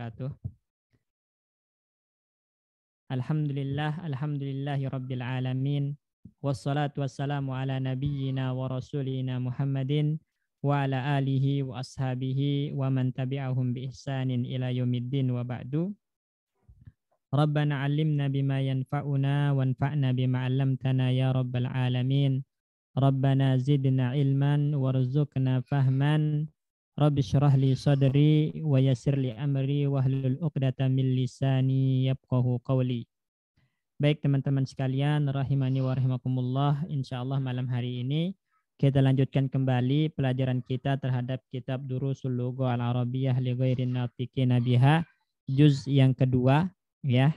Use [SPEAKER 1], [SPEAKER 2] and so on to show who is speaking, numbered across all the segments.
[SPEAKER 1] wabarakatuh. Alhamdulillahi rabbil alamin. Wassalatu wassalamu ala nabiyyina wa rasulina Muhammadin wa ala alihi wa ashabihi wa man tabi'ahum bi ihsanin ila yaumiddin wa ba'du. Rabbana 'allimna bima yanfa'una wanfa'na bima 'allamtana ya rabbal alamin. Rabbana zidna ilman warzuqna fahman. Rabbi syrah li sadri wa yassir li amri wahlul 'uqdatam min lisani yafqahu qawli. Baik teman-teman sekalian, rahimani wa rahimakumullah, insyaallah malam hari ini kita lanjutkan kembali pelajaran kita terhadap kitab Durusul Lughah Al-Arabiyyah li Ghairin Natiqina Biha, juz yang kedua ya.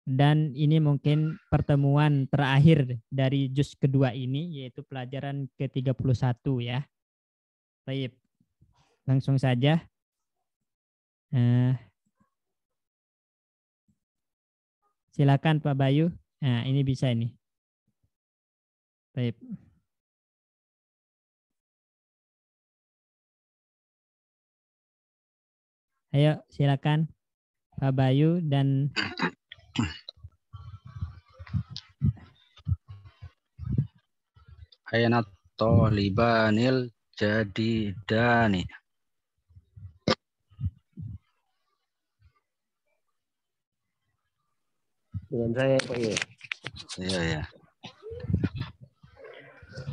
[SPEAKER 1] Dan ini mungkin pertemuan terakhir dari juz kedua ini, yaitu pelajaran ke-31 ya. Baik. Langsung saja. Silakan Pak Bayu. Nah, ini bisa ini. Baik. Ayo silakan Pak Bayu dan
[SPEAKER 2] Ayana tolibanil jadidani.
[SPEAKER 3] Dengan saya Pak ya.
[SPEAKER 2] Iya ya.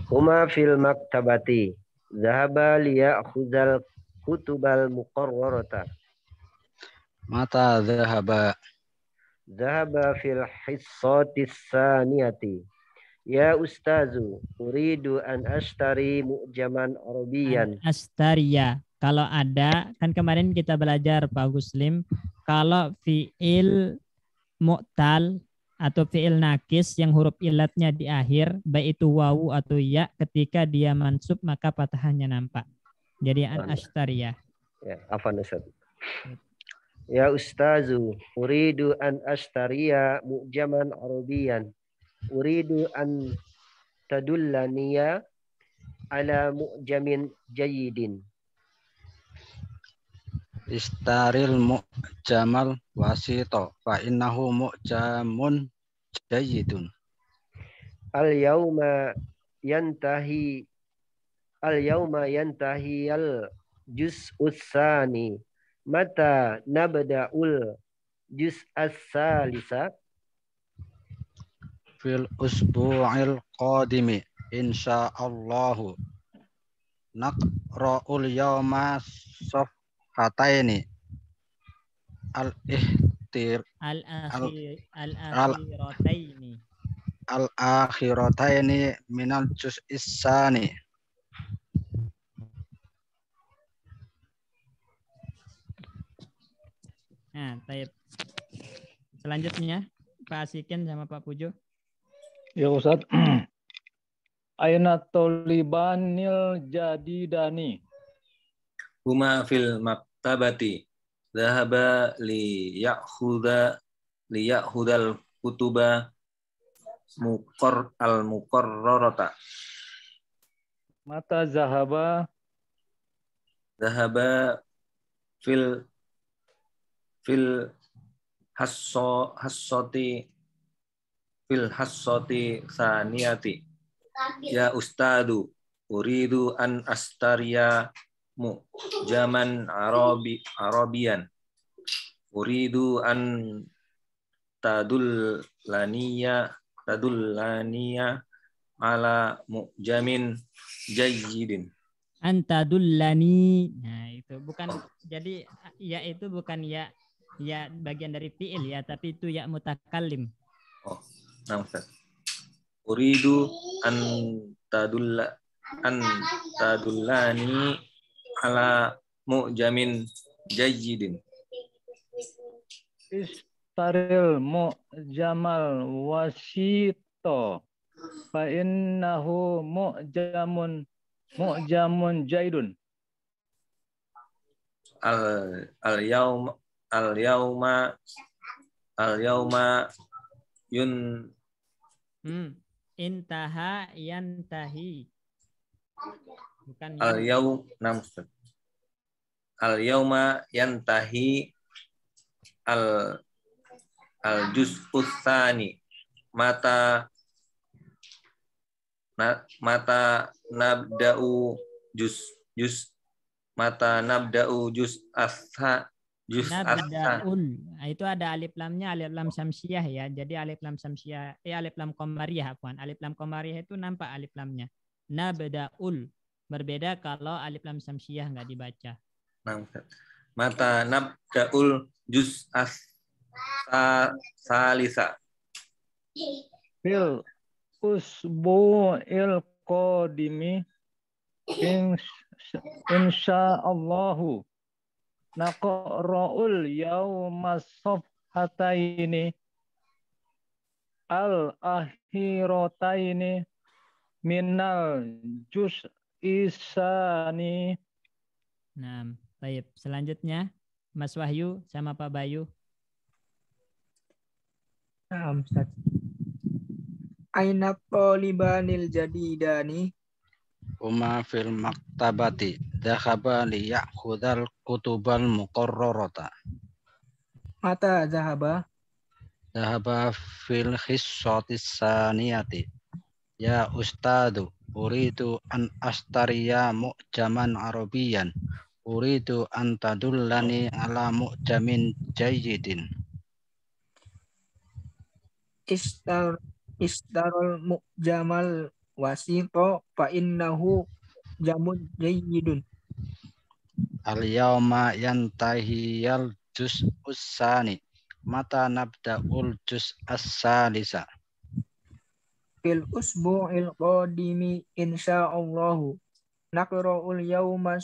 [SPEAKER 3] Huma fil maktabati. Zahaba liya'khudhal kutubal muqarrarata.
[SPEAKER 2] Mata zahaba.
[SPEAKER 3] Zahaba fil hissatis saniyati. Ya ustazu, uridu an ashtari mu'jaman arabiyan.
[SPEAKER 1] Astaria. Kalau ada, kan kemarin kita belajar Pak Guslim, kalau fi'il mu'tal atau fi'il nakis yang huruf ilatnya di akhir, baik itu wawu atau ya, ketika dia mansub maka patahannya nampak. Jadi an astaria.
[SPEAKER 3] Ya, afan Ustaz. Ya ustazu, uridu an ashtariya mu'jaman arabiyan. Uridu an tadullaniya ala mu'jamin jayyidin.
[SPEAKER 2] Istaril mu'jamal wasito fa innahu mu'jamun jayyidun.
[SPEAKER 3] Al-yawma yantahi al juz'us tsani. Mata nabda'ul juz'as salisa?
[SPEAKER 2] Fil usbu'il qadimi insyaallahu naqra'ul yawma safhataini al-akhirataini minal juz'is tsani.
[SPEAKER 1] Nah, baik. Selanjutnya Pak Asikin sama Pak Pujo.
[SPEAKER 4] Ya Ustaz. Aina tolibanil jadidani.
[SPEAKER 5] Huma fil maktabati. Zahaba liya'khudal kutuba al-muqarrarata.
[SPEAKER 4] Mata zahaba.
[SPEAKER 5] Zahaba fil hassoti saniyati. Ya ustadu, uridu an astariya mu'jaman arabiyan. Uridu an tadullaniya ala mu'jamin jayyidin.
[SPEAKER 1] Antadullani. Nah, itu bukan, jadi ya itu bukan ya bagian dari fi'il ya, tapi itu ya mutakallim.
[SPEAKER 5] Oh, nah Ustaz. Uridu an tadullani ala mu'jamin jayyidin.
[SPEAKER 4] Istaril mu'jamal wasito fa innahu mu'jamun jaidun.
[SPEAKER 5] Al-yawma
[SPEAKER 1] intaha yantahi. Bukan
[SPEAKER 5] al-yawm al-yauma yantahi al juz'us tsani mata nabda'u juz asa.
[SPEAKER 1] Nabda'ul. Nah, itu ada alif lamnya, alif lam samsiah ya. Jadi alif lam samsiah, alif lam qamariyah afwan. Alif lam qamariyah itu nampak alif lamnya. Nabda'ul. Berbeda kalau alif lam samsiah nggak dibaca.
[SPEAKER 5] Mata nabda'ul juz salisa.
[SPEAKER 4] Fil usbu'il qadimi insyaallahu naqra'ul yawmas safhataini al-akhirataini minal juz'isani.
[SPEAKER 1] Nah, baik. Selanjutnya Mas Wahyu sama Pak Bayu.
[SPEAKER 6] Nah, Ustaz. Aina talibanil jadidani
[SPEAKER 2] Huma fil maktabati dhahaba liya'khudhal kutubal muqarrarata.
[SPEAKER 6] mata zahaba
[SPEAKER 2] Dhahaba fil hissatis saniyati. Ya ustadu, uridu an astariya mu'jaman arabiyan. Uridu an tadullani ala mu'jamin jayyidin.
[SPEAKER 6] istarul mu'jamal wasito fa innahu jamun jayyidun.
[SPEAKER 2] Al-yawma yantahiyal juz'us sani. Mata nabda'ul juz'as salisa.
[SPEAKER 6] Fil usbu'il qadimi insyaallahu naqra'ul yawma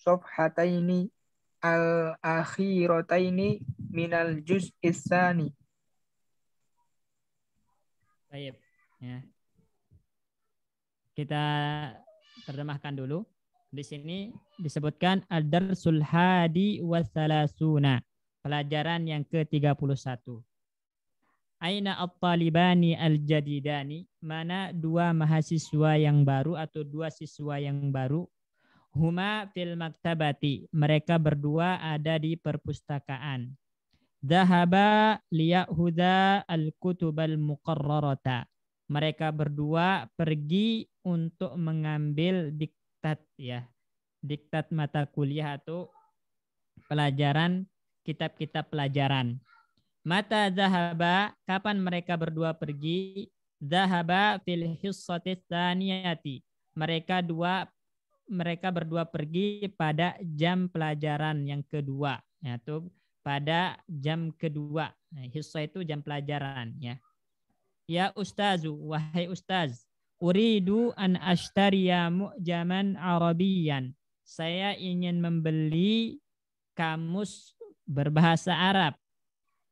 [SPEAKER 6] safhataini al-akhirataini minal juz'is tsani.
[SPEAKER 1] Baik. Ya. Kita terjemahkan dulu. Di sini disebutkan ad-darsul hadi wa salasuna. Pelajaran yang ke-31. Aina at-talibani al-jadidani? Mana dua mahasiswa yang baru atau dua siswa yang baru? Huma fil maktabati. Mereka berdua ada di perpustakaan. Dhahaba liya'khudha al-kutubal muqarrarata. Mereka berdua pergi untuk mengambil diktat ya. Diktat mata kuliah atau pelajaran kitab-kitab pelajaran. Mata zahaba, kapan mereka berdua pergi? Zahaba fil hissatis tsaniyati. Mereka berdua pergi pada jam pelajaran yang kedua, yaitu pada jam kedua. Nah, hissa itu jam pelajaran ya. Ya ustazu, wahai ustaz, uridu an ashtariya mu'jaman arabiyan. Saya ingin membeli kamus berbahasa Arab.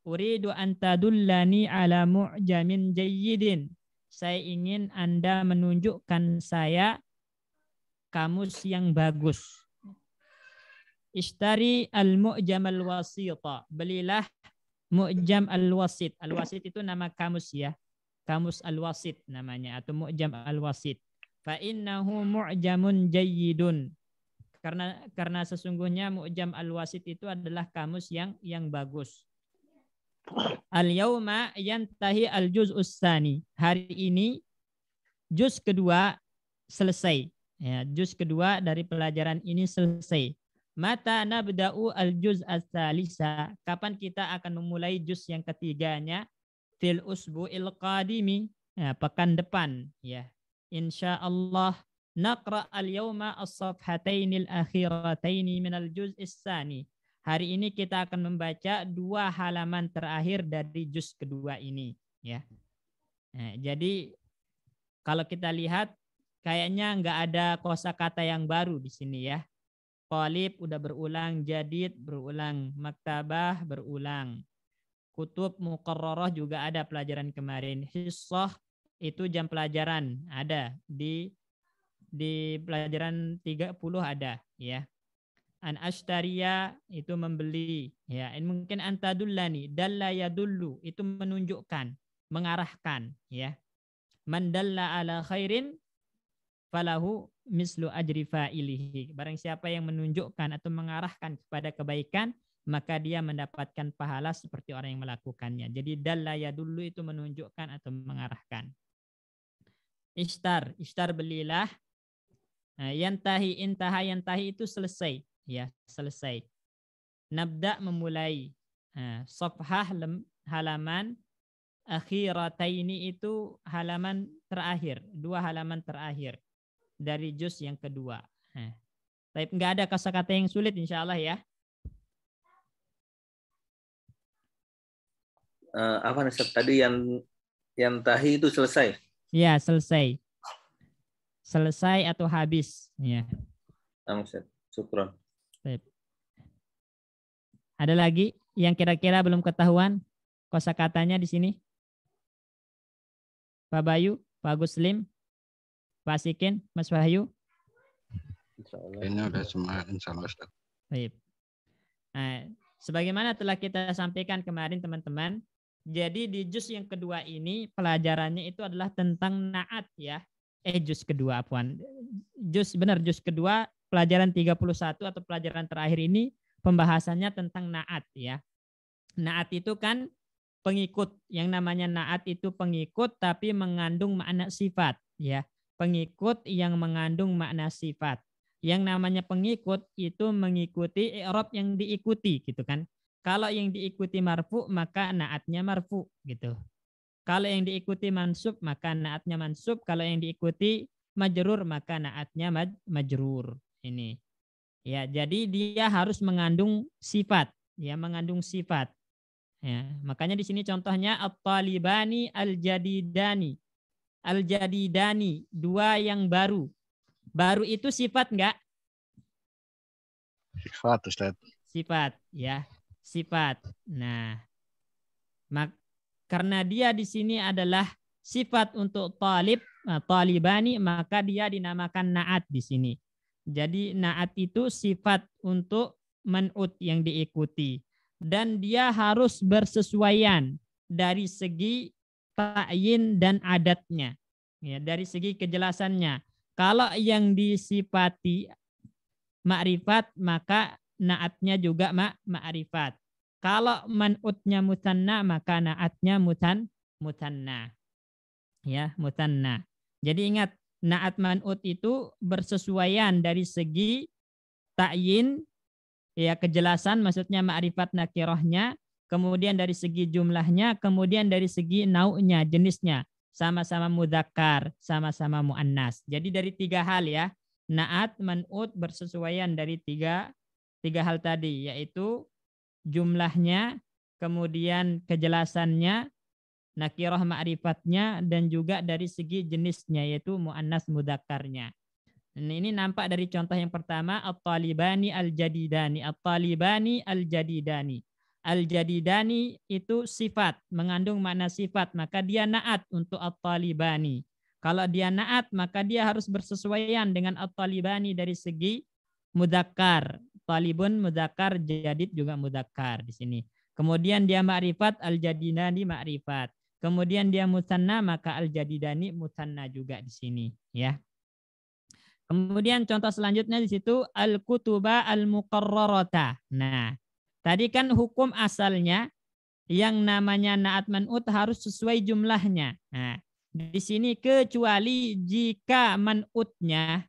[SPEAKER 1] Uridu an tadullani ala mu'jamin jayyidin. Saya ingin Anda menunjukkan saya kamus yang bagus. Ishtari al-mu'jam al-wasita. Belilah mu'jam al-wasit. Al-wasit itu nama kamus ya. Kamus al-wasit namanya atau mu'jam al-wasit. Fa innahu mu'jamun jayyidun. Karena sesungguhnya mu'jam al-wasit itu adalah kamus yang bagus. Al-yauma yantahi al-juz'us tsani. Hari ini juz kedua selesai. Ya, juz kedua dari pelajaran ini selesai. Mata nabda'u al-juz as-salisa. Kapan kita akan memulai juz yang ketiganya? Fil usbu'il qadimi. Ya, pekan depan ya. Insyaallah naqra al-yawma as-safhatainil akhirataini minal juz'is tsani. Hari ini kita akan membaca 2 halaman terakhir dari juz kedua ini ya. Nah, jadi kalau kita lihat kayaknya nggak ada kosakata yang baru di sini ya. Qalib udah berulang, jadid berulang, maktabah berulang. Kutub muqarrarah juga ada pelajaran kemarin. Hissah itu jam pelajaran ada di pelajaran 30 ada ya. An ashtariya itu membeli ya. Mungkin antadullani, dalla yadullu itu menunjukkan, mengarahkan ya. Man dalla ala khairin falahu mislu ajri fa'ilihi. Barang siapa yang menunjukkan atau mengarahkan kepada kebaikan, maka dia mendapatkan pahala seperti orang yang melakukannya. Jadi dalla yadullu itu menunjukkan atau mengarahkan. Ishtar belilah. Yantahi itu selesai, ya, selesai. Nabda memulai. Safhah halaman, akhirataini itu halaman terakhir, 2 halaman terakhir dari juz yang kedua. Tapi nggak ada kosakata yang sulit insya Allah ya.
[SPEAKER 5] Apa Ustaz tadi yang tahi itu selesai?
[SPEAKER 1] Ya, selesai. Selesai atau habis, ya.
[SPEAKER 5] Ustaz. Syukron.
[SPEAKER 1] Ada lagi yang kira-kira belum ketahuan kosakatanya di sini? Pak Bayu, Pak Guslim, Pak Sikin, Mas Wahyu?
[SPEAKER 2] Ini udah semua insya Allah Ustaz.
[SPEAKER 1] Baik. Nah, sebagaimana telah kita sampaikan kemarin teman-teman, jadi di juz yang kedua ini pelajarannya itu adalah tentang naat ya. Juz kedua apaan? Juz kedua pelajaran 31 atau pelajaran terakhir ini pembahasannya tentang naat ya. Naat itu kan pengikut, yang namanya naat itu pengikut tapi mengandung makna sifat ya. Pengikut yang mengandung makna sifat. Yang namanya pengikut itu mengikuti i'rab yang diikuti gitu kan. Kalau yang diikuti marfu maka naatnya marfu gitu. Kalau yang diikuti mansub maka naatnya mansub. Kalau yang diikuti majrur maka naatnya majrur. Ini. Ya, jadi dia harus mengandung sifat, ya, mengandung sifat. Ya, makanya di sini contohnya at-talibani al-jadidani. Al-jadidani, 2 yang baru. Baru itu sifat enggak?
[SPEAKER 2] Sifat Ustaz.
[SPEAKER 1] Sifat, ya. Sifat. Nah, karena dia di sini adalah sifat untuk talibani, maka dia dinamakan naat di sini. Jadi naat itu sifat untuk man'ut yang diikuti. Dan dia harus bersesuaian dari segi ta'yin dan adatnya. Ya, dari segi kejelasannya. Kalau yang disifati ma'rifat, maka naatnya juga ma'rifat. Kalau man'utnya mutanna, maka naatnya mutanna. Ya, mutanna. Jadi ingat, naat man'ut itu bersesuaian dari segi ta'yin, ya, kejelasan, maksudnya ma'rifat nakirahnya, kemudian dari segi jumlahnya, kemudian dari segi nau'nya, jenisnya, sama-sama mudzakkar, sama-sama muannas. Jadi dari 3 hal ya, naat man'ut bersesuaian dari tiga hal tadi, yaitu jumlahnya, kemudian kejelasannya, nakirah ma'rifatnya, dan juga dari segi jenisnya, yaitu muannas mudzakarnya. Ini nampak dari contoh yang pertama, at-talibani al-jadidani. At-talibani al-jadidani. Al-jadidani itu sifat, mengandung makna sifat, maka dia naat untuk at-talibani. Kalau dia naat, maka dia harus bersesuaian dengan at-talibani dari segi mudzakkar. Talibun mudzakkar, jadid juga mudzakkar di sini. Kemudian dia ma'rifat, al-jadidani ma'rifat. Kemudian dia mutanna, maka al-jadidani mutanna juga di sini, ya. Kemudian contoh selanjutnya di situ al-kutuba al-muqarrarata. Nah, tadi kan hukum asalnya yang namanya naat man'ut harus sesuai jumlahnya. Nah, di sini kecuali jika man'utnya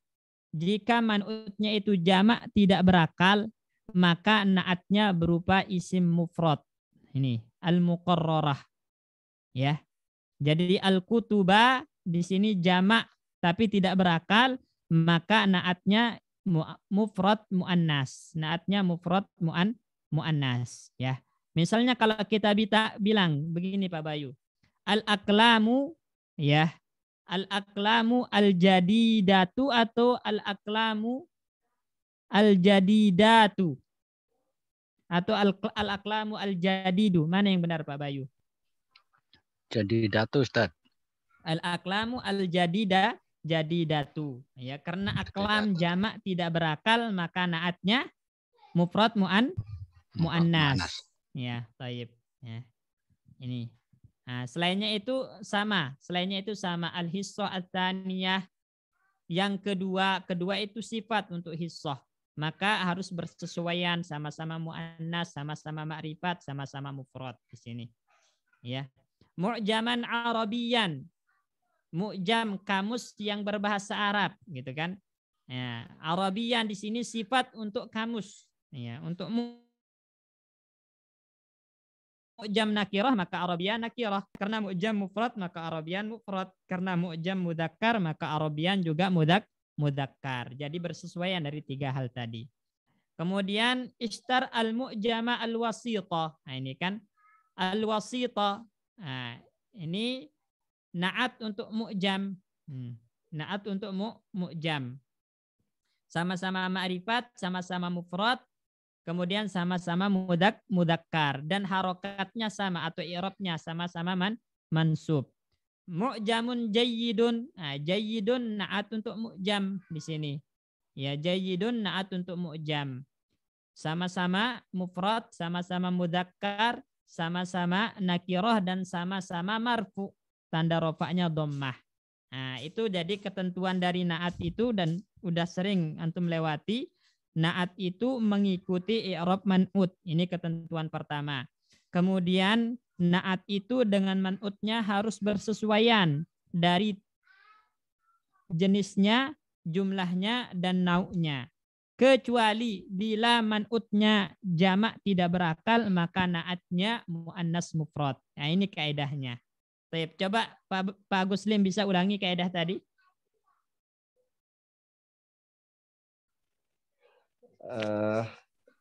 [SPEAKER 1] itu jamak tidak berakal, maka naatnya berupa isim mufrad. Ini al-muqarrarah. Ya. Jadi al-kutuba di sini jamak tapi tidak berakal, maka naatnya mufrad muannas. Naatnya mufrad muannas, ya. Misalnya kalau kita bilang begini Pak Bayu. Al-aqlamu, ya. Al-aqlamu al-jadidatu atau al-aqlamu al-jadidatu atau al-aqlamu al-jadidu. Mana yang benar Pak Bayu?
[SPEAKER 2] Jadidatu Ustaz.
[SPEAKER 1] Al-aqlamu al-jadidatu. Ya, karena aklam jamak tidak berakal, maka naatnya mufrad muannas. Ya, taib. Ya. Ini. Nah, selainnya itu sama. Al-hissah at-tsaniyah Yang kedua itu sifat untuk hissah. Maka harus bersesuaian, sama-sama muannas, sama-sama ma'rifat, sama-sama mufrad di sini. Ya. Mu'jaman Arabiyan. Mu'jam kamus yang berbahasa Arab, gitu kan? Ya, Arabiyan di sini sifat untuk kamus. Ya, untuk mu'jam nakirah maka Arabiyan nakirah. Karena mu'jam mufrad maka Arabiyan mufrad. Karena mu'jam mudzakkar maka Arabiyan juga mudzakkar. Jadi bersesuaian dari 3 hal tadi. Kemudian istar al-mu'jama al-wasithah. Nah, ini kan al-wasithah. Nah, ini na'at untuk mu'jam. Na'at untuk mu'jam. Sama-sama ma'rifat, sama-sama mufrad, kemudian sama-sama mudzakkar dan harokatnya sama atau i'rabnya sama-sama mansub. Mu'jamun jayyidun. Nah, jayyidun na'at untuk mu'jam di sini. Ya, jayyidun na'at untuk mu'jam. Sama-sama mufrad, sama-sama mudzakkar, sama-sama nakirah dan sama-sama marfu. Tanda rofaknya dhammah. Nah, itu jadi ketentuan dari na'at itu dan udah sering antum lewati. Na'at itu mengikuti i'rab man'ut. Ini ketentuan pertama. Kemudian na'at itu dengan man'utnya harus bersesuaian dari jenisnya, jumlahnya, dan nau'nya. Kecuali bila man'utnya jamak tidak berakal, maka na'atnya mu'annas mufrad. Nah, ini kaidahnya. Baik, coba Pak Agus Lim bisa ulangi kaidah tadi.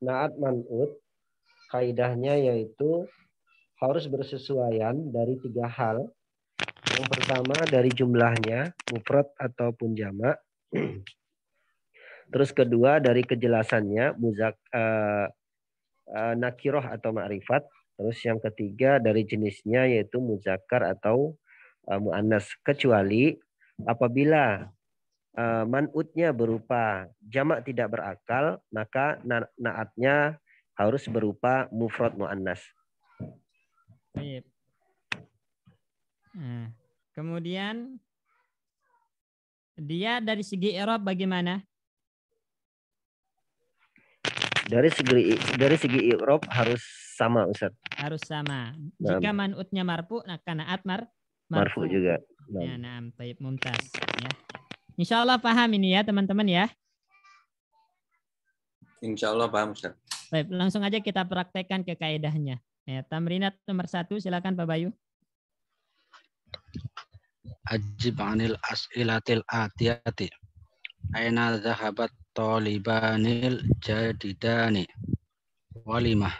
[SPEAKER 3] Na'at man'ut kaidahnya yaitu harus bersesuaian dari 3 hal. Yang pertama dari jumlahnya, mufrad ataupun jamak. Terus kedua dari kejelasannya, nakirah atau ma'rifat. Terus yang ketiga dari jenisnya yaitu muzakkar atau muannas. Kecuali apabila man'utnya berupa jamak tidak berakal, maka na'atnya harus berupa mufrad muannas.
[SPEAKER 1] Baik. Nah, kemudian dia dari segi i'rab bagaimana?
[SPEAKER 3] Dari segi i'rab harus sama, Ustaz.
[SPEAKER 1] Harus sama. Jika man'utnya marfu, maka na'at
[SPEAKER 3] marfu juga.
[SPEAKER 1] Ya, na'am, baik, mumtaz ya. Insyaallah paham ini ya, teman-teman ya.
[SPEAKER 5] Insyaallah paham, Ustaz.
[SPEAKER 1] Baik, langsung aja kita praktekkan ke kaidahnya. Ya, tamrinat nomor 1, silakan Pak Bayu.
[SPEAKER 2] Ajib anil as'ilatil atiyati. Aina zahabat talibanil jadidani. Walimah.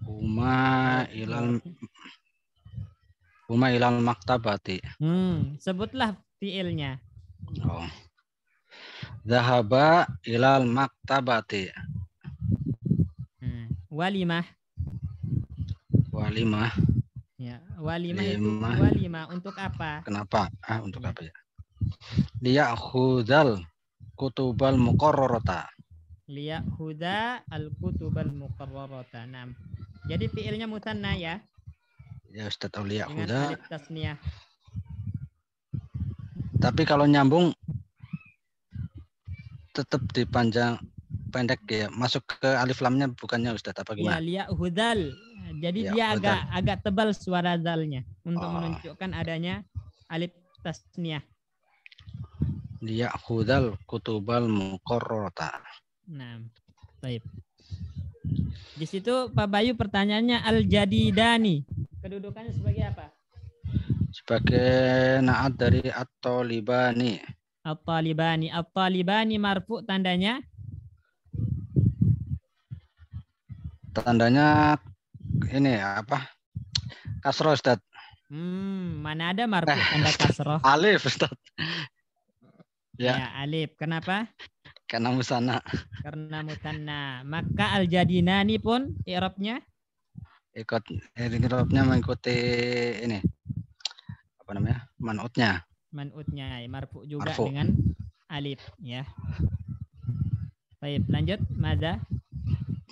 [SPEAKER 2] Huma ilal maktabati.
[SPEAKER 1] Sebutlah fiilnya.
[SPEAKER 2] Oh. Zahaba ilal maktabati.
[SPEAKER 1] Walimah.
[SPEAKER 2] Walimah.
[SPEAKER 1] Ya, walimah itu walimah untuk apa?
[SPEAKER 2] Kenapa? Untuk apa ya? Liya'khudhal kutubal muqarrarata.
[SPEAKER 1] Liya'khudha al-kutubal muqarrarata. Nah, jadi fiilnya mutanna ya.
[SPEAKER 2] Ya, Ustaz, liya'khudha.
[SPEAKER 1] Dengan alif tasniyah.
[SPEAKER 2] Tapi kalau nyambung tetap dipanjang pendek ya. Masuk ke alif lamnya bukannya, Ustaz, apa gimana?
[SPEAKER 1] Ya, liya'khudhal. Jadi dia agak tebal suara zalnya untuk menunjukkan adanya alif tasniyah.
[SPEAKER 2] Liya'khudhal kutubal muqarrarata.
[SPEAKER 1] Nah, baik. Di situ Pak Bayu pertanyaannya al-jadidani. Kedudukannya sebagai apa?
[SPEAKER 2] Sebagai na'at dari at-talibani.
[SPEAKER 1] At-talibani. At-talibani marfu tandanya?
[SPEAKER 2] Tandanya ini apa? Kasroh, Ustaz.
[SPEAKER 1] Mana ada marfu tanda kasroh?
[SPEAKER 2] Alif, Ustaz.
[SPEAKER 1] Ya, alif. Kenapa?
[SPEAKER 2] Karena musanna.
[SPEAKER 1] Karena mutanna. Maka al-jadinani pun i'rabnya?
[SPEAKER 2] I'rabnya mengikuti ini. Apa namanya? Man'utnya.
[SPEAKER 1] Man'utnya. Marfu juga
[SPEAKER 2] marfu.
[SPEAKER 1] Dengan alif. Ya. Baik, lanjut.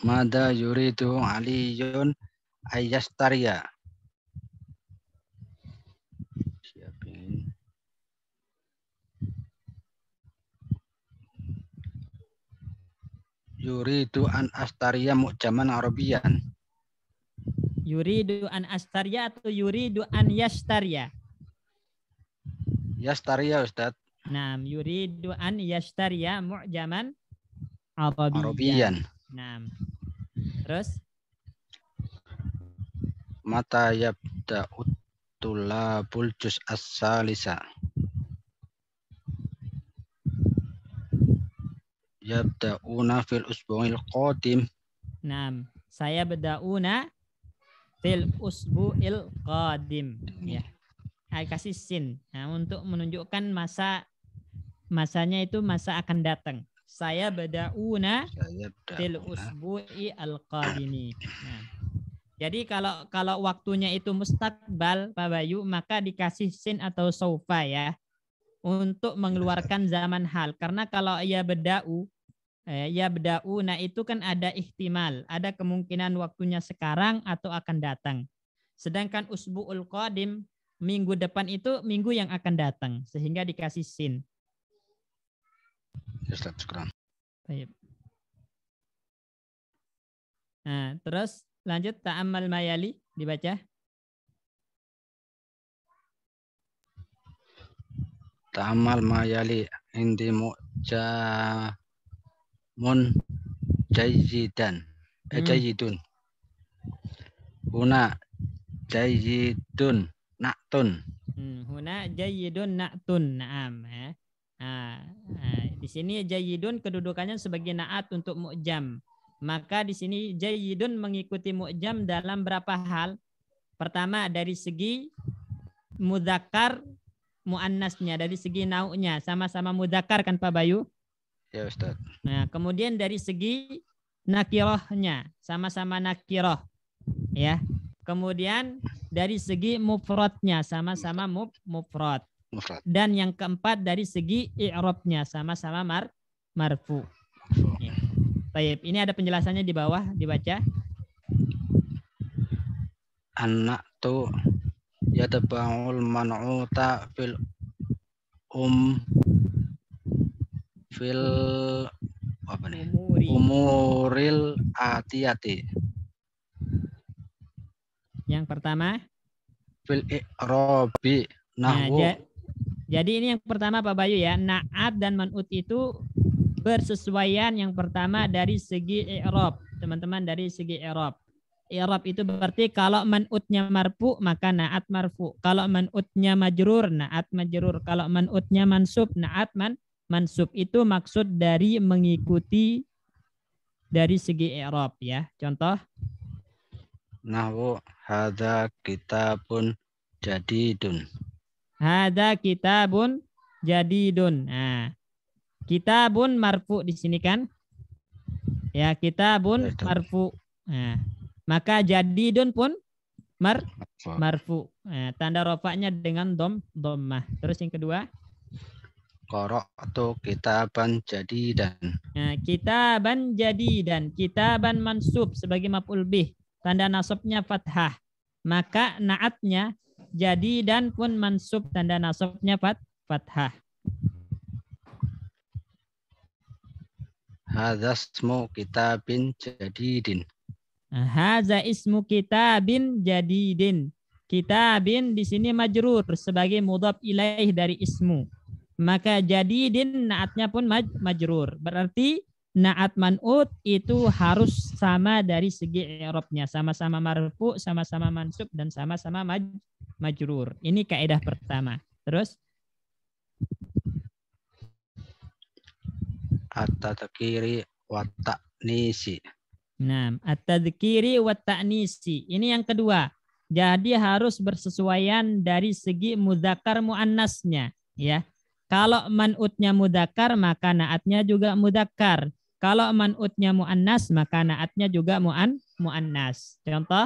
[SPEAKER 2] Mada yuridu aliyun ayyastariya. Yuridu an astariya mu'jaman arabiyan.
[SPEAKER 1] Yuridu an astarya atau yuridu an yastarya?
[SPEAKER 2] Yastariya Ustaz.
[SPEAKER 1] Nah, yuridu an yastarya mu'jaman arabiyan.
[SPEAKER 2] Arabiyan.
[SPEAKER 1] Nah. Terus
[SPEAKER 2] Mata yabda'u tulabul juz as-salisa. Yabda'una fil usbu'il qadim.
[SPEAKER 1] nah, saya beda'una fil usbu'il qadim. Ya. Kasih sin. Nah, untuk menunjukkan masanya itu masa akan datang. Saya beda'una fil usbu'i al-qadimi. Nah. Jadi kalau waktunya itu mustaqbal Pak Bayu, maka dikasih sin atau saufa ya. Untuk mengeluarkan zaman hal. Karena kalau ya beda'u, nah itu kan ada ihtimal, ada kemungkinan waktunya sekarang atau akan datang. Sedangkan usbu'ul qadim, minggu depan itu minggu yang akan datang, sehingga dikasih sin. Baik. Nah, terus lanjut ta'ammal mayali dibaca.
[SPEAKER 2] Ta'ammal mayali indi mu'jamun jayyidan. Jayyidun. Huna jayyidun na'tun.
[SPEAKER 1] Huna jayyidun na'tun. Naam. Di sini jayyidun kedudukannya sebagai na'at untuk mu'jam. Maka di sini jayyidun mengikuti mu'jam dalam berapa hal? Pertama dari segi mudzakkar muannasnya, dari segi nau'nya sama-sama mudzakkar kan Pak Bayu?
[SPEAKER 2] Ya Ustaz.
[SPEAKER 1] Nah, kemudian dari segi nakirahnya sama-sama nakirah ya. Kemudian dari segi mufradnya sama-sama mufrad. Dan yang keempat dari segi i'rabnya sama-sama marfu. Ya. Baik, ini ada penjelasannya di bawah, dibaca.
[SPEAKER 2] Anak tu yatba'ul man'uta fil apa nih? Umuril atiyati.
[SPEAKER 1] Yang pertama
[SPEAKER 2] fil i'rabi nahwu.
[SPEAKER 1] Jadi ini yang pertama Pak Bayu ya, na'at dan man'ut itu bersesuaian. Yang pertama dari segi i'rab, teman-teman, dari segi i'rab. I'rab itu berarti kalau man'utnya marfu maka na'at marfu. Kalau man'utnya majrur, na'at majrur. Kalau man'utnya mansub, na'at mansub. Itu maksud dari mengikuti dari segi i'rab ya. Contoh
[SPEAKER 2] nahwu hadza kitabun jadidun.
[SPEAKER 1] Hadza kitabun jadidun. Nah, kitabun marfu di sini kan? Ya, kitabun marfu. Nah, maka jadidun pun marfu. Nah, tanda rafa'nya dengan dhammah. Terus yang kedua?
[SPEAKER 2] Qara'tu kitaban jadidan.
[SPEAKER 1] Nah, kitaban jadidan, kitaban mansub sebagai maf'ul bih. Tanda nasabnya fathah. Maka na'atnya jadidan pun mansub, tanda nasabnya fathah.
[SPEAKER 2] Hadza ismu kitabin jadidin.
[SPEAKER 1] Hadza ismu kitabin jadidin. Kitabin di sini majrur sebagai mudhaf ilaih dari ismu. Maka jadidin naatnya pun majrur. Berarti naat man'ut itu harus sama dari segi i'rabnya, sama-sama marfu, sama-sama mansub, dan sama-sama majrur. Ini kaidah pertama. Terus
[SPEAKER 2] at-tadhkiri wa ta'nisi.
[SPEAKER 1] Nah, at-tadhkiri wa ta'nisi. Ini yang kedua. Jadi harus bersesuaian dari segi mudzakkar muannasnya, ya. Kalau man'utnya mudzakkar maka naatnya juga mudzakkar. Kalau man'utnya muannas maka naatnya juga muannas. Contoh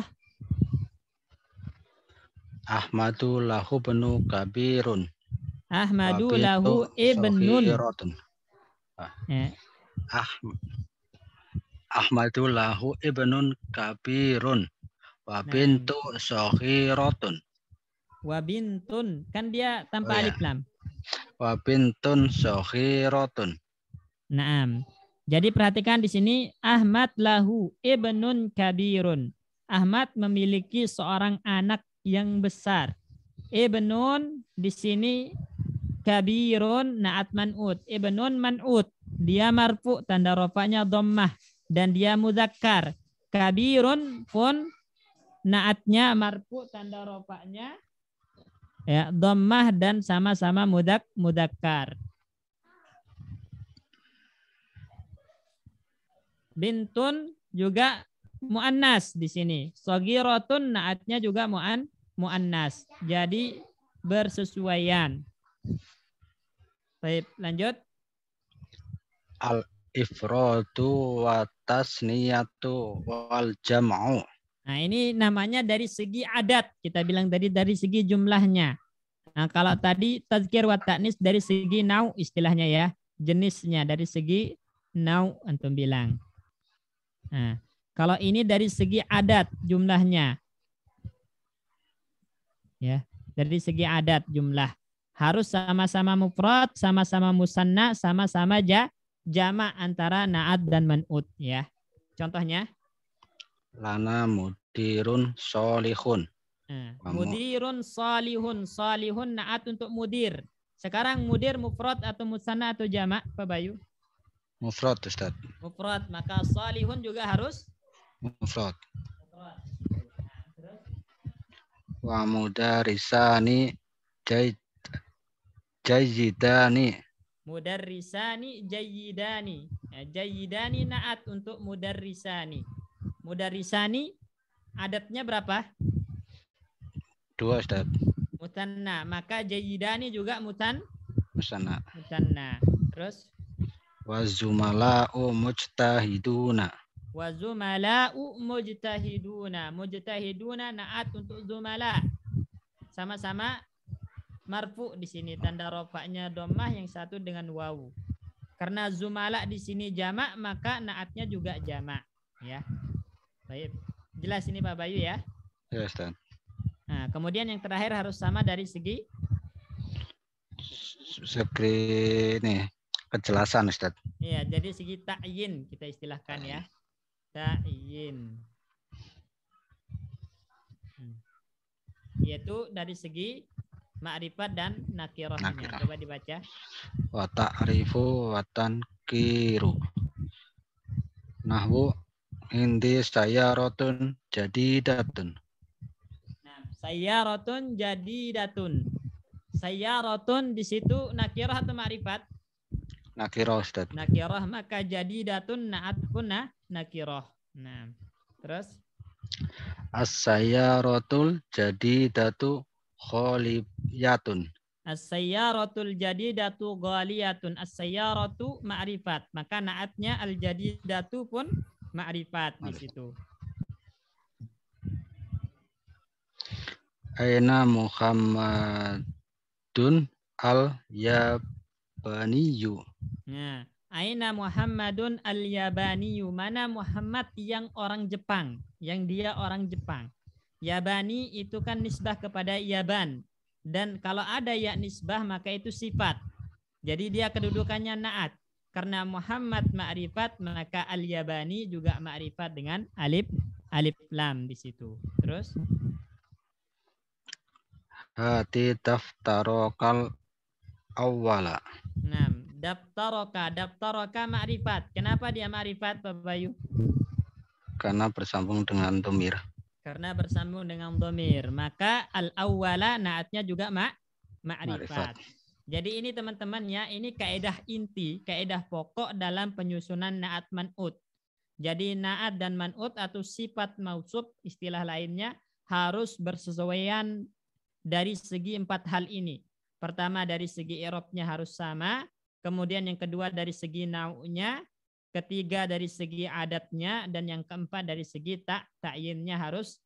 [SPEAKER 2] Ahmadu lahu benu kabirun.
[SPEAKER 1] Ahmadu lahu ibnun.
[SPEAKER 2] Ahmadu lahu ibnun kabirun wa bintu shaghiratun.
[SPEAKER 1] Wa bintun kan dia tanpa alif lam.
[SPEAKER 2] Wa bintun shaghiratun.
[SPEAKER 1] Naam. Jadi perhatikan di sini Ahmad lahu ibnun kabirun. Ahmad memiliki seorang anak yang besar. Ibnun di sini kabirun naat man'ut. Ibnun man'ut. Dia marfu tanda rafa'nya dhammah dan dia muzakkar. Kabirun pun naatnya marfu tanda rafa'nya ya dhammah dan sama-sama muzakkar. Bintun juga muannas di sini. Shagiratun naatnya juga muannas. Jadi bersesuaian. Baik, lanjut.
[SPEAKER 2] Al-ifradu wa tasniyatu wal jam'u.
[SPEAKER 1] Nah, ini namanya dari segi adat. Kita bilang tadi dari segi jumlahnya. Nah, kalau tadi tazkir wa ta'nis dari segi nau istilahnya ya. Jenisnya dari segi nau antum bilang. Nah, kalau ini dari segi adat jumlahnya. Ya, dari segi adat jumlah. Harus sama-sama mufrad, sama-sama musanna, sama-sama jamak antara naat dan man'ut ya. Contohnya
[SPEAKER 2] Lana mudirun solihun.
[SPEAKER 1] Mudirun salihun. Salihun naat untuk mudir. Sekarang mudir mufrad atau musanna atau jamak Pak Bayu?
[SPEAKER 2] Mufrad Ustaz.
[SPEAKER 1] Mufrad, maka salihun juga harus
[SPEAKER 2] Mufrad.
[SPEAKER 1] mufrad. Nah, terus
[SPEAKER 2] Wa mudarisani jayyidani.
[SPEAKER 1] mudarrisani jayyidani. Ya, jayyidani naat untuk mudarrisani. Mudarrisani adatnya berapa?
[SPEAKER 2] 2 Ustaz.
[SPEAKER 1] Mutanna. Maka jayyidani juga
[SPEAKER 2] Musanna.
[SPEAKER 1] mutanna. Terus
[SPEAKER 2] Wa zumala'u mujtahiduna.
[SPEAKER 1] wa zumala'u mujtahiduna. Mujtahiduna naat untuk zumala. Sama-sama marfu di sini tanda rafa'nya dhammah yang satu dengan wawu. Karena zumala di sini jamak maka naatnya juga jamak ya. Baik. Jelas ini Pak Bayu ya?
[SPEAKER 2] Ya Ustaz.
[SPEAKER 1] Nah, kemudian yang terakhir harus sama dari segi
[SPEAKER 2] Ini kejelasan Ustaz.
[SPEAKER 1] ya, jadi segi ta'yin kita istilahkan ya. Ta'yin. Yaitu dari segi ma'rifat dan nakirahnya.
[SPEAKER 2] Nakirah.
[SPEAKER 1] Coba dibaca.
[SPEAKER 2] Wa ta'rifu wa tankiru. Nahwu indi sayaratun jadidatun.
[SPEAKER 1] Nah, sayyaratun jadidatun. Sayyaratun di situ nakirah atau ma'rifat?
[SPEAKER 2] Nakirah Ustaz.
[SPEAKER 1] Nakirah, maka jadidatun naat pun nakirah. Nah, terus
[SPEAKER 2] As-sayyaratul jadidatu kholiyatun.
[SPEAKER 1] as-sayyaratul jadidatu ghaliyatun. As-sayyaratu ma'rifat, maka naatnya al-jadidatu pun ma'rifat di situ.
[SPEAKER 2] Aina Muhammadun al-Yabaniyu.
[SPEAKER 1] Nah, aina Muhammadun al-Yabaniyu. Mana Muhammad yang orang Jepang, yang dia orang Jepang. Yabani itu kan nisbah kepada Yaban. Dan kalau ada ya nisbah maka itu sifat. Jadi dia kedudukannya naat. Karena Muhammad ma'rifat maka al-Yabani juga ma'rifat dengan alif lam di situ. Terus
[SPEAKER 2] Hati daftarokal awwala.
[SPEAKER 1] nah, daftaroka ma'rifat. Kenapa dia ma'rifat Pak Bayu?
[SPEAKER 2] Karena bersambung dengan domir.
[SPEAKER 1] Karena bersambung dengan dhamir. Maka al-awwala naatnya juga ma'rifat. Jadi ini teman-teman ya, ini kaidah inti, kaidah pokok dalam penyusunan naat man'ut. Jadi naat dan man'ut atau sifat mausuf istilah lainnya harus bersesuaian dari segi 4 hal ini. Pertama dari segi i'rabnya harus sama, kemudian yang kedua dari segi nau'nya, ketiga dari segi adatnya, dan yang keempat dari segi ta'yinnya harus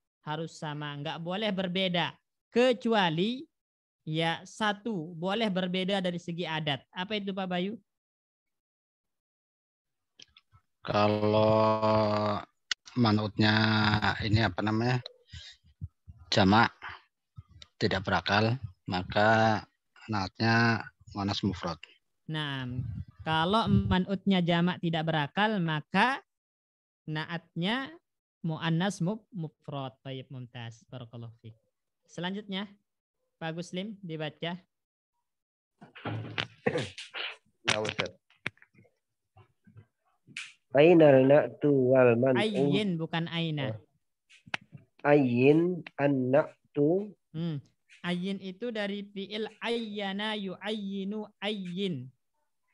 [SPEAKER 1] sama, nggak boleh berbeda. Kecuali ya satu boleh berbeda dari segi adat. Apa itu Pak Bayu?
[SPEAKER 2] Kalau manutnya ini apa namanya? Jamak tidak berakal, maka naatnya muannas mufrad.
[SPEAKER 1] Nah, Kalau man'utnya jamak tidak berakal, maka naatnya mu'annas mufrad. Baik, mumtaz. Barakallahu fiik. Selanjutnya, Pak Guslim dibaca.
[SPEAKER 3] Nah, Ustaz. Ainal na'tu wal man'u.
[SPEAKER 1] Ayyin bukan aina.
[SPEAKER 3] Ayyin an-na'tu.
[SPEAKER 1] Ayyin itu dari fi'il ayyana yu'ayyinu ayyin.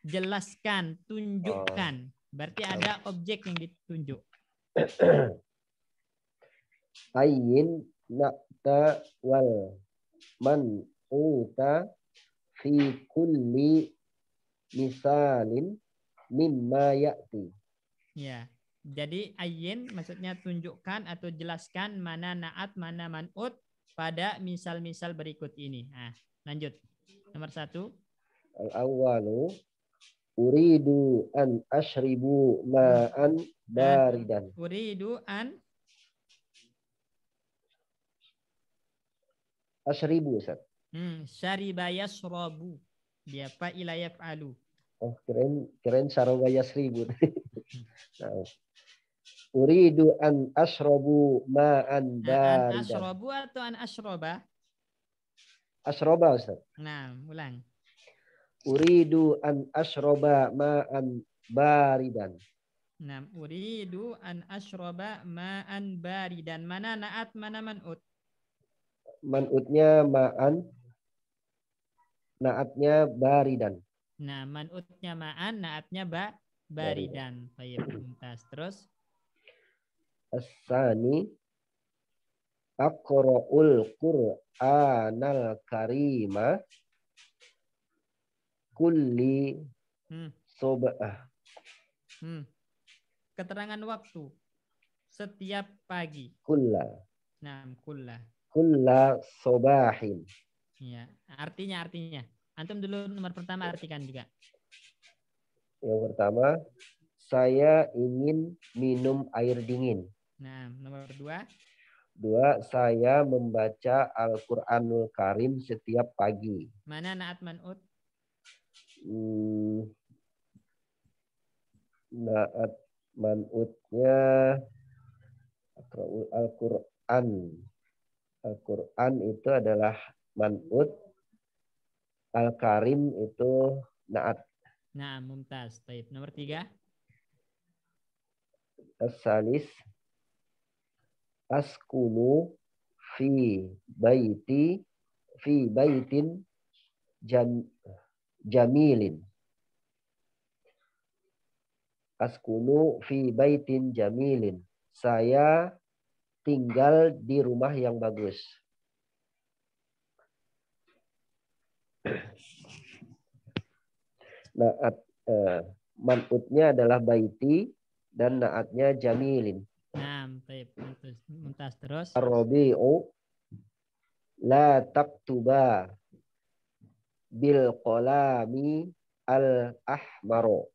[SPEAKER 1] Jelaskan, tunjukkan. Berarti ada objek yang ditunjuk.
[SPEAKER 3] Ayyin na'ta wal man'uta fi kulli misalin mimma ya'ti.
[SPEAKER 1] Ya. Jadi ayyin maksudnya tunjukkan atau jelaskan mana na'at, mana man'ut pada misal-misal berikut ini. Nah, lanjut. Nomor 1.
[SPEAKER 3] Al-awwalu uridu an ashribu ma'an baridan.
[SPEAKER 1] Uridu an
[SPEAKER 3] Ashribu, Ustaz.
[SPEAKER 1] syariba yashrabu. Dia fa'ila yaf'alu.
[SPEAKER 3] Oh, keren saraba yasribu. Nah. Uridu an ashrabu ma'an baridan.
[SPEAKER 1] An ashrabu atau an ashroba?
[SPEAKER 3] Ashroba, Ustaz.
[SPEAKER 1] Nah, ulang.
[SPEAKER 3] Uridu an ashroba ma'an baridan.
[SPEAKER 1] Nah, uridu an ashroba ma'an baridan. Mana na'at, mana man'ut?
[SPEAKER 3] Man'utnya ma'an, na'atnya baridan.
[SPEAKER 1] Nah, man'utnya ma'an, na'atnya baridan. Baik, mumtaz. Terus?
[SPEAKER 3] As-sani aqra'ul Qur'anal karima kulli soba'ah.
[SPEAKER 1] Keterangan waktu setiap pagi.
[SPEAKER 3] Kulla.
[SPEAKER 1] Nah, kulla.
[SPEAKER 3] Kulla sobahin.
[SPEAKER 1] Ya, artinya. Antum dulu nomor pertama artikan juga.
[SPEAKER 3] Yang pertama, saya ingin minum air dingin.
[SPEAKER 1] Nah, nomor 2.
[SPEAKER 3] 2, saya membaca Al-Qur'anul Karim setiap pagi.
[SPEAKER 1] Mana na'at man'ut?
[SPEAKER 3] Na'at man'utnya Al-Qur'an. Al-Qur'an itu adalah man'ut. Al-Karim itu na'at.
[SPEAKER 1] Nah, mumtaz. Baik. Nomor 3.
[SPEAKER 3] As-salis askunu fi baitin jamilin. Askunu fi baitin jamilin. Saya tinggal di rumah yang bagus. Naat man'utnya adalah baiti dan naatnya jamilin.
[SPEAKER 1] Nah, baik. Mumtaz. Terus?
[SPEAKER 3] Ar-rabi'u la taktuba bil qalami al-ahmaro.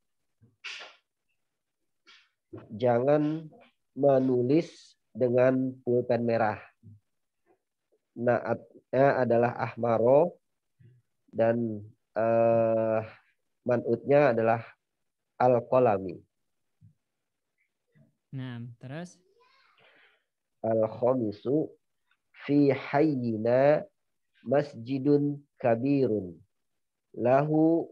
[SPEAKER 3] Jangan menulis dengan pulpen merah. Naatnya adalah ahmaro dan man'utnya adalah al-qalami.
[SPEAKER 1] Nah, terus?
[SPEAKER 3] Al-khamisu fi hayyina masjidun kabirun lahu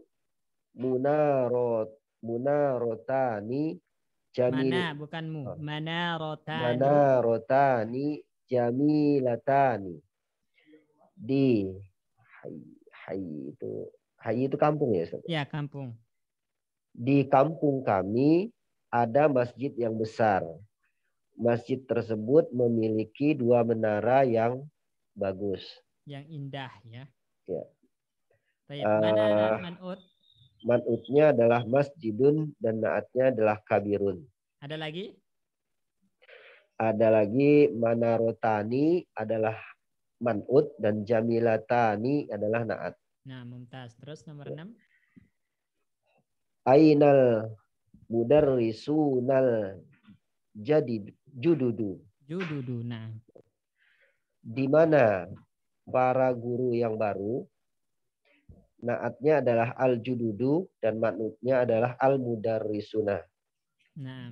[SPEAKER 3] munarotani jamil.
[SPEAKER 1] Mana bukan mu. Manarotani.
[SPEAKER 3] Manarotani jamilatani. Di Hayy itu kampung ya, Ustaz?
[SPEAKER 1] Ya, kampung.
[SPEAKER 3] Di kampung kami ada masjid yang besar. Masjid tersebut memiliki 2 menara yang bagus.
[SPEAKER 1] Yang indah ya.
[SPEAKER 3] Ya.
[SPEAKER 1] Mana man'ut?
[SPEAKER 3] Man'utnya adalah masjidun dan naatnya adalah kabirun.
[SPEAKER 1] Ada lagi?
[SPEAKER 3] Ada lagi manarotani adalah man'ut dan jamilatani adalah naat.
[SPEAKER 1] Nah, mumtaz. Terus nomor 6.
[SPEAKER 3] Ainal mudarrisunal jududu.
[SPEAKER 1] Nah.
[SPEAKER 3] Di mana para guru yang baru? Naatnya adalah al-jududu dan manutnya adalah al-mudarrisuna.
[SPEAKER 1] Nah,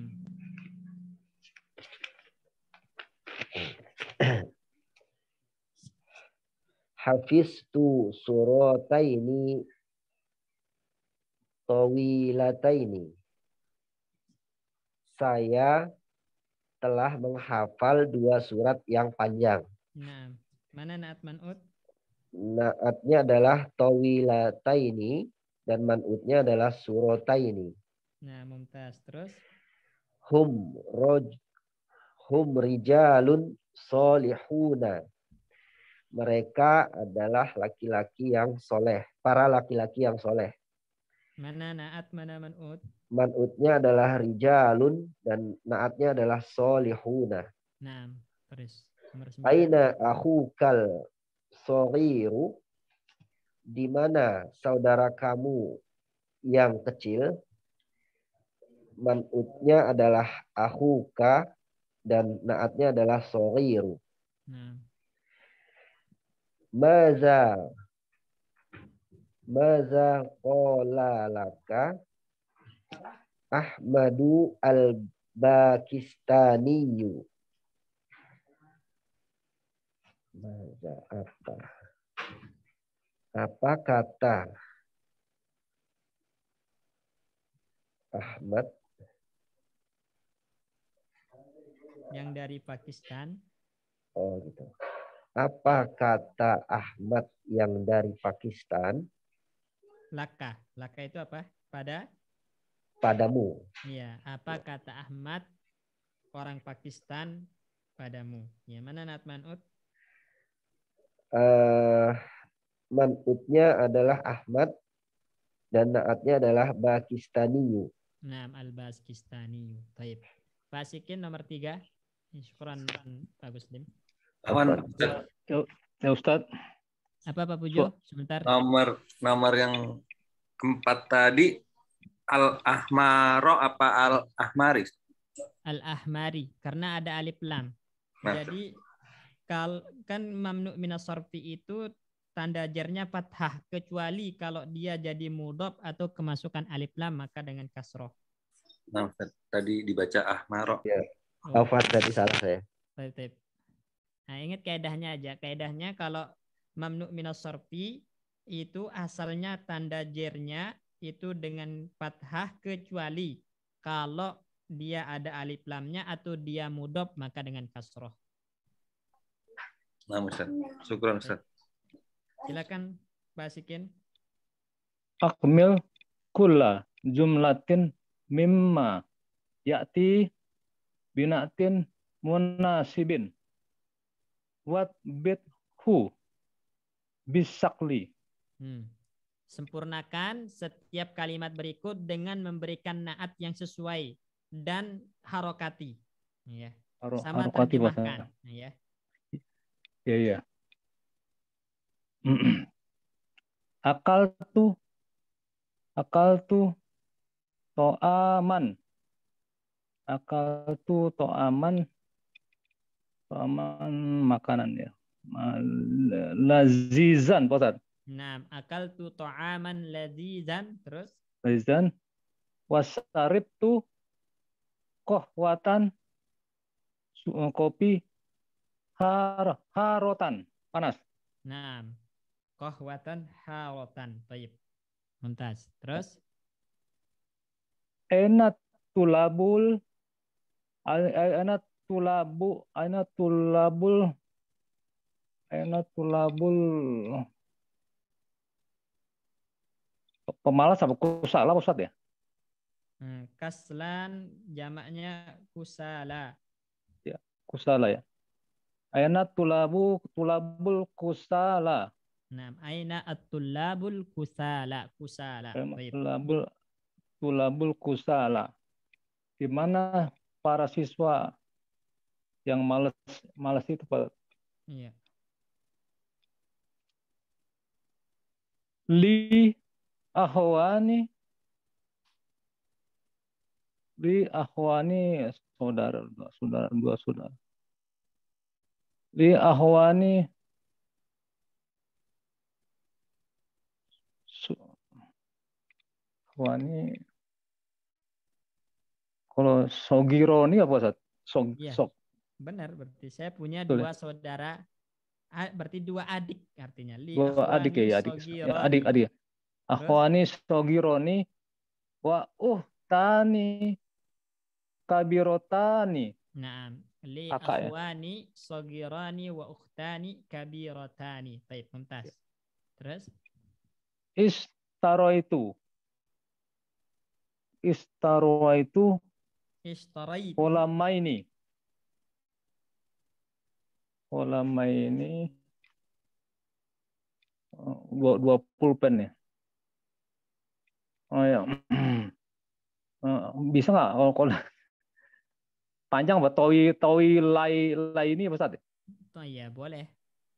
[SPEAKER 3] Hafiztu surataini tawilataini. Saya telah menghafal 2 surat yang panjang.
[SPEAKER 1] nah. Mana naat man'ut?
[SPEAKER 3] Naatnya adalah tawilataini dan man'utnya adalah surataini.
[SPEAKER 1] Nah, mumtaz. Terus?
[SPEAKER 3] Hum rijalun solihuna. Mereka adalah laki-laki yang soleh. Para laki-laki yang soleh.
[SPEAKER 1] Mana naat, mana man'ut?
[SPEAKER 3] Man'utnya adalah rijalun dan naatnya adalah solihuna.
[SPEAKER 1] Nah, terus. Nomor 9.
[SPEAKER 3] Aina akhukal soghiru, di mana saudara kamu yang kecil? Man'utnya adalah akhuka dan naatnya adalah soghiru.
[SPEAKER 1] Nah,
[SPEAKER 3] Maza qala laka Ahmadu al-Bakistaniyu. Maza apa kata Ahmad
[SPEAKER 1] yang dari Pakistan?
[SPEAKER 3] Oh gitu. Apa kata Ahmad yang dari Pakistan?
[SPEAKER 1] Laka. Laka itu apa?
[SPEAKER 3] Padamu.
[SPEAKER 1] Iya. Apa kata Ahmad orang Pakistan padamu? Ya, mana naat man'ut?
[SPEAKER 3] Man'utnya adalah Ahmad dan naatnya adalah Bakistaniyu.
[SPEAKER 1] Nah, al-Baskistani. Taib. Basikin nomor 3. Syukuran Pak Muslim.
[SPEAKER 5] Aman,
[SPEAKER 4] Ya Ustadz.
[SPEAKER 1] Apa Pak Pujo? Sebentar.
[SPEAKER 5] nomor yang keempat tadi al-ahmaro apa al-ahmaris?
[SPEAKER 1] Al-ahmari. Karena ada alif lam.
[SPEAKER 5] Nah.
[SPEAKER 1] Jadi kan mamnu minas sarfi itu tanda jarnya fathah, kecuali kalau dia jadi mudhof atau kemasukan alif lam maka dengan kasroh.
[SPEAKER 5] Nah, tadi dibaca ahmaro.
[SPEAKER 3] Ya.
[SPEAKER 1] Oh.
[SPEAKER 3] Alfat tadi salah saya.
[SPEAKER 1] Taib. Nah, ingat kaidahnya aja. Kaidahnya kalau mamnu minas sarfi itu asalnya tanda jernya itu dengan fathah, kecuali kalau dia ada alif lamnya atau dia mudhof maka dengan kasroh.
[SPEAKER 5] Nah, Ustaz. Syukran, Ustaz.
[SPEAKER 1] Silakan basikin.
[SPEAKER 4] Akmil kulla jumlatin mimma ya'ti binatin munasibin wat bithu bisakli.
[SPEAKER 1] Sempurnakan setiap kalimat berikut dengan memberikan naat yang sesuai dan harokati. Ya. Sama
[SPEAKER 4] Harokati
[SPEAKER 1] terjemahkan. Ya.
[SPEAKER 4] Iya. Akal tu to'aman. Akal tu to'aman makanan ya. Lazizan, Pak Ustaz.
[SPEAKER 1] Nah, akal tu to'aman lazizan, terus?
[SPEAKER 4] Lazizan. Wasarib tu kohwatan kopi harotan, panas.
[SPEAKER 1] Nah, kohwatan harotan. Baik. Mumtaz. Terus?
[SPEAKER 4] Aina tulabul pemalas apa kusala Ustaz ya?
[SPEAKER 1] Kaslan jamaknya kusala.
[SPEAKER 4] Ya, kusala ya. Aina tulabul kusala.
[SPEAKER 1] Nah, aina at-tullabul kusala.
[SPEAKER 4] Tulabul kusala. Di mana para siswa yang malas itu Pak?
[SPEAKER 1] Iya.
[SPEAKER 4] Li ahwani saudara. Li ahwani Akhwani. Kalau Sogironi apa Ustaz?
[SPEAKER 1] Iya. Benar, berarti saya punya
[SPEAKER 4] Betul ya?
[SPEAKER 1] dua saudara, berarti dua adik artinya. Li
[SPEAKER 4] Dua adik
[SPEAKER 1] akhwani
[SPEAKER 4] ya, adik. Ya, adik.
[SPEAKER 1] sogironi.
[SPEAKER 4] Akhwani Sogironi wa tani kabirotani.
[SPEAKER 1] Nah, li
[SPEAKER 4] Kakak ya.
[SPEAKER 1] akhwani sogirani wa ukhtani kabirotani. Baik, mumtaz. Terus?
[SPEAKER 4] Istaraitu. Istaraitu
[SPEAKER 1] Ishtaraitu.
[SPEAKER 4] Ulamaini. Ulamaini 2 pulpen ya. Oh ya. Bisa nggak kalau panjang apa towi lai ini apa Ustaz?
[SPEAKER 1] Oh iya, boleh.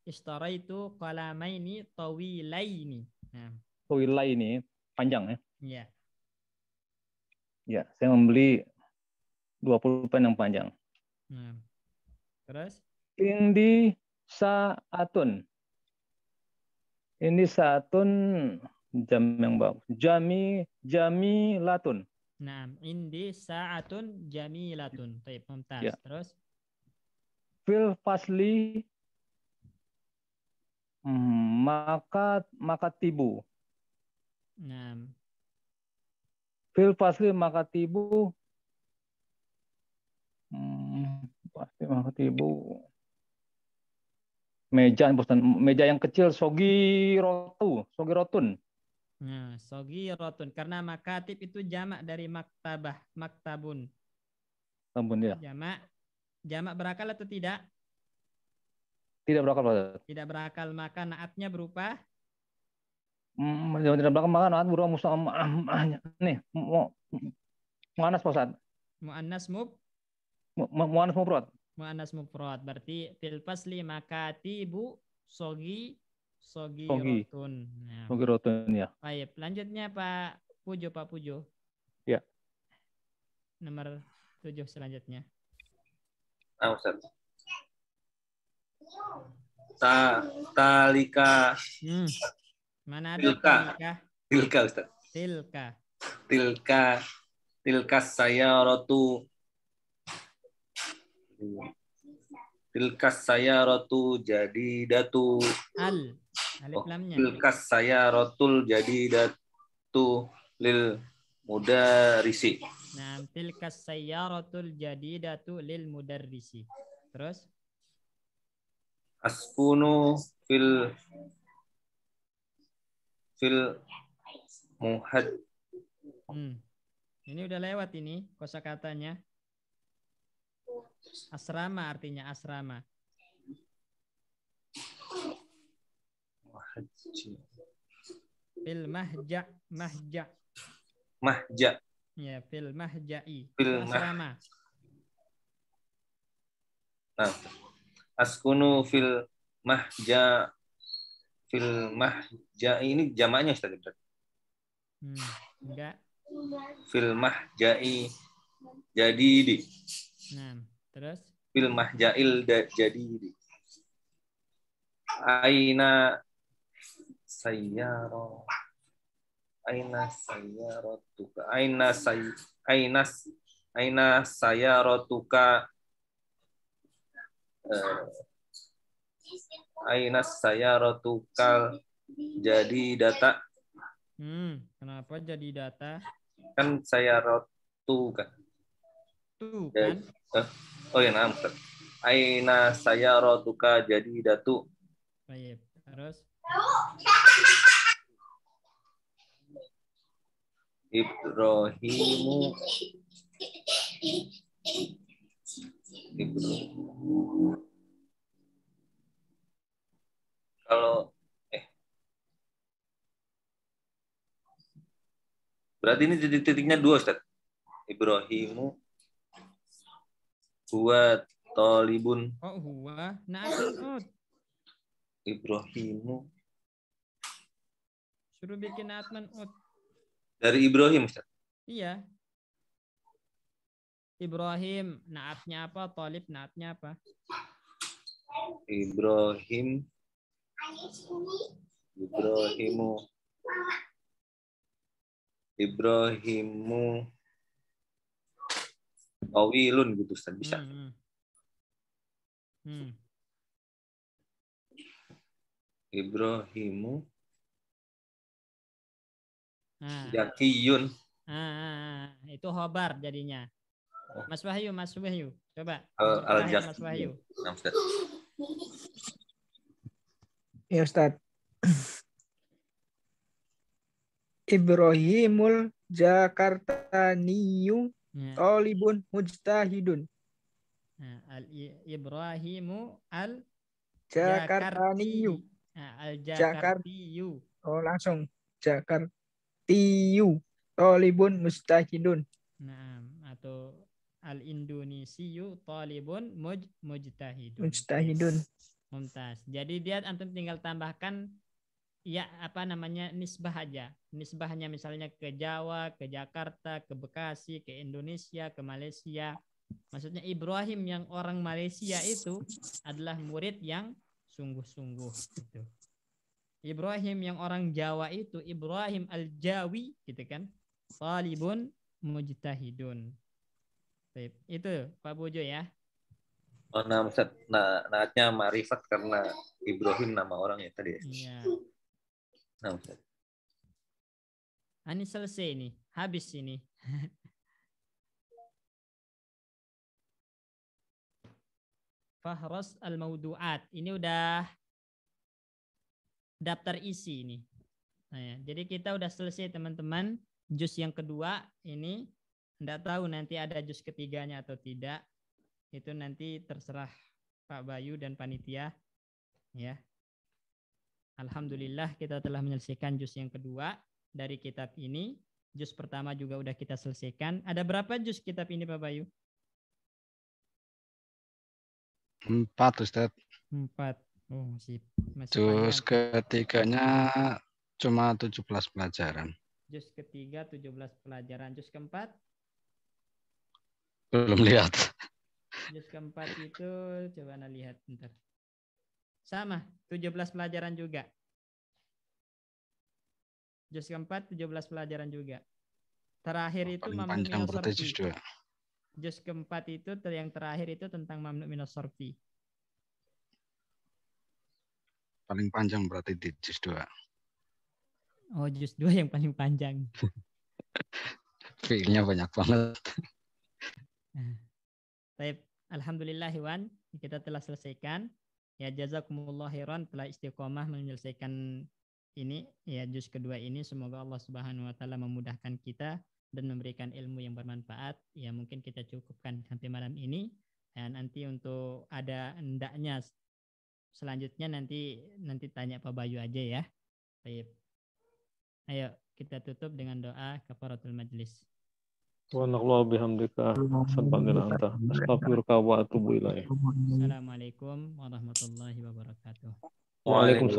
[SPEAKER 1] Ishtaraitu qalamaini tawilaini. Nah,
[SPEAKER 4] Towi lai ini panjang ya.
[SPEAKER 1] iya.
[SPEAKER 4] Ya, saya membeli 2 pulpen yang panjang.
[SPEAKER 1] Nah. Terus?
[SPEAKER 4] Indi saatun. Ini saatun jam yang bagus. Jami latun.
[SPEAKER 1] Nah, indi sa'atun jamilatun. Baik, mumtaz.
[SPEAKER 4] Ya.
[SPEAKER 1] Terus?
[SPEAKER 4] Fil fasli makatibu.
[SPEAKER 1] Nah,
[SPEAKER 4] Fil fasli makatibu. Pasti makatibu. Meja yang kecil sogirotun.
[SPEAKER 1] nah, sogirotun. Karena makatib itu jamak dari maktabah, maktabun.
[SPEAKER 4] Ampun ya.
[SPEAKER 1] Jamak berakal atau tidak?
[SPEAKER 4] Tidak berakal, Pak.
[SPEAKER 1] Tidak berakal, maka naatnya berupa
[SPEAKER 4] Tidak berakal, maka naat berupa musa nih, muannas Pak Ustaz.
[SPEAKER 1] muannas
[SPEAKER 4] Muannas mufrad.
[SPEAKER 1] muannas mufrad. Berarti fil fasli makatibu sogirotun. Nah.
[SPEAKER 4] Sogirotun ya.
[SPEAKER 1] Baik, lanjutnya Pak Pujo.
[SPEAKER 4] Ya.
[SPEAKER 1] Nomor 7 selanjutnya.
[SPEAKER 5] Ustaz. Talika.
[SPEAKER 1] Mana ada
[SPEAKER 5] Tilka.
[SPEAKER 1] talika?
[SPEAKER 5] Tilka Ustaz. Tilka sayaratu. Tilka sayaratu jadidatu.
[SPEAKER 1] Alif lamnya.
[SPEAKER 5] Tilka sayaratul jadidatu lil mudarrisi.
[SPEAKER 1] Nah, tilka sayyaratul jadidatu lil mudarrisi. Terus?
[SPEAKER 5] Askunu fil muhad.
[SPEAKER 1] Ini udah lewat ini kosakatanya. Asrama artinya asrama. Fil mahja. Ya, fil mahja'i. Asrama.
[SPEAKER 5] Nah, askunu fil mahja ini jamaknya Ustaz.
[SPEAKER 1] Enggak.
[SPEAKER 5] Fil mahja'i jadidi.
[SPEAKER 1] Nah, terus?
[SPEAKER 5] Fil mahja'il jadidi. Aina sayyaratuka. Aina sayyaratuka. Aina sayyaratukal jadi data.
[SPEAKER 1] Kenapa jadi data?
[SPEAKER 5] Kan sayyaratu kan.
[SPEAKER 1] Tuh kan.
[SPEAKER 5] Oh ya, nah. Aina sayyaratuka jadi datu.
[SPEAKER 1] Baik, terus
[SPEAKER 5] Ibrahimu. Kalau berarti ini titiknya 2 Ustaz. Ibrahimu huwa talibun.
[SPEAKER 1] Oh, huwa na'atun ut.
[SPEAKER 5] Ibrahimu.
[SPEAKER 1] Suruh bikin naat man'ut.
[SPEAKER 5] Dari Ibrahim Ustaz.
[SPEAKER 1] Iya. Ibrahim naatnya apa? Talib naatnya apa?
[SPEAKER 5] Ibrahimu. Ibrahimu tawilun gitu Ustaz, bisa. Ibrahimu Zakiyun.
[SPEAKER 1] Itu khobar jadinya. Mas Wahyu, coba.
[SPEAKER 5] Al-Jaq.
[SPEAKER 1] Mas Wahyu.
[SPEAKER 5] Nah, Ustaz.
[SPEAKER 6] Ya Ustaz. Ibrahimul Jakartaniyu talibun mujtahidun.
[SPEAKER 1] Ibrahimu
[SPEAKER 6] Jakartaniyu.
[SPEAKER 1] Al-Jakartiyu.
[SPEAKER 6] Oh, langsung. Jakartiyu talibun mujtahidun.
[SPEAKER 1] Nah, atau Al-Indonesiyu talibun mujtahidun.
[SPEAKER 6] Mujtahidun.
[SPEAKER 1] Mumtaz. Jadi dia antum tinggal tambahkan ya nisbah aja. Nisbahnya misalnya ke Jawa, ke Jakarta, ke Bekasi, ke Indonesia, ke Malaysia. Maksudnya Ibrahim yang orang Malaysia itu adalah murid yang sungguh-sungguh gitu. Ibrahim yang orang Jawa itu Ibrahim Al-Jawi gitu kan. Talibun mujtahidun. Itu Pak Bojo ya.
[SPEAKER 5] Oh, nah, Ustaz, naatnya ma'rifat karena Ibrahim nama orangnya tadi ya.
[SPEAKER 1] Iya.
[SPEAKER 5] Nah, Ustaz.
[SPEAKER 1] Ini selesai nih, habis ini. Fahras al-mawdu'at. Ini udah daftar isi ini. Nah, ya. Jadi kita udah selesai teman-teman. Juz yang kedua ini enggak tahu nanti ada juz ketiganya atau tidak. Itu nanti terserah Pak Bayu dan panitia. Ya. Alhamdulillah kita telah menyelesaikan juz yang kedua dari kitab ini. Juz pertama juga udah kita selesaikan. Ada berapa juz kitab ini Pak Bayu?
[SPEAKER 2] 4 Ustaz.
[SPEAKER 1] 4. Oh, masih
[SPEAKER 2] Juz
[SPEAKER 1] panjang.
[SPEAKER 2] ketiganya cuma 17 pelajaran.
[SPEAKER 1] Juz ketiga 17 pelajaran. Juz keempat?
[SPEAKER 2] Belum lihat.
[SPEAKER 1] Juz keempat itu coba Anda lihat bentar. Sama, 17 pelajaran juga. Juz keempat 17 pelajaran juga. Terakhir itu
[SPEAKER 2] Paling
[SPEAKER 1] mamnu
[SPEAKER 2] panjang
[SPEAKER 1] minas
[SPEAKER 2] berarti
[SPEAKER 1] sorfi.
[SPEAKER 2] juz 2.
[SPEAKER 1] Juz keempat itu yang terakhir itu tentang mamnu minas sorfi.
[SPEAKER 2] Paling panjang berarti di juz 2.
[SPEAKER 1] Oh, juz 2 yang paling panjang.
[SPEAKER 2] Fiilnya banyak banget.
[SPEAKER 1] Baik, alhamdulillah Iwan, kita telah selesaikan. Ya jazakumullah khairan telah istiqomah menyelesaikan ini ya juz kedua ini. Semoga Allah Subhanahu wa taala memudahkan kita dan memberikan ilmu yang bermanfaat. Ya mungkin kita cukupkan sampai malam ini. Dan nanti untuk ada hendaknya selanjutnya nanti tanya Pak Bayu aja ya. Baik. Ayo kita tutup dengan doa kafaratul majlis.
[SPEAKER 4] Subhanallah bihamdika asyhadu anta astaghfiruka wa atubu ilaik.
[SPEAKER 1] Assalamualaikum warahmatullahi wabarakatuh.
[SPEAKER 4] Waalaikumsalam.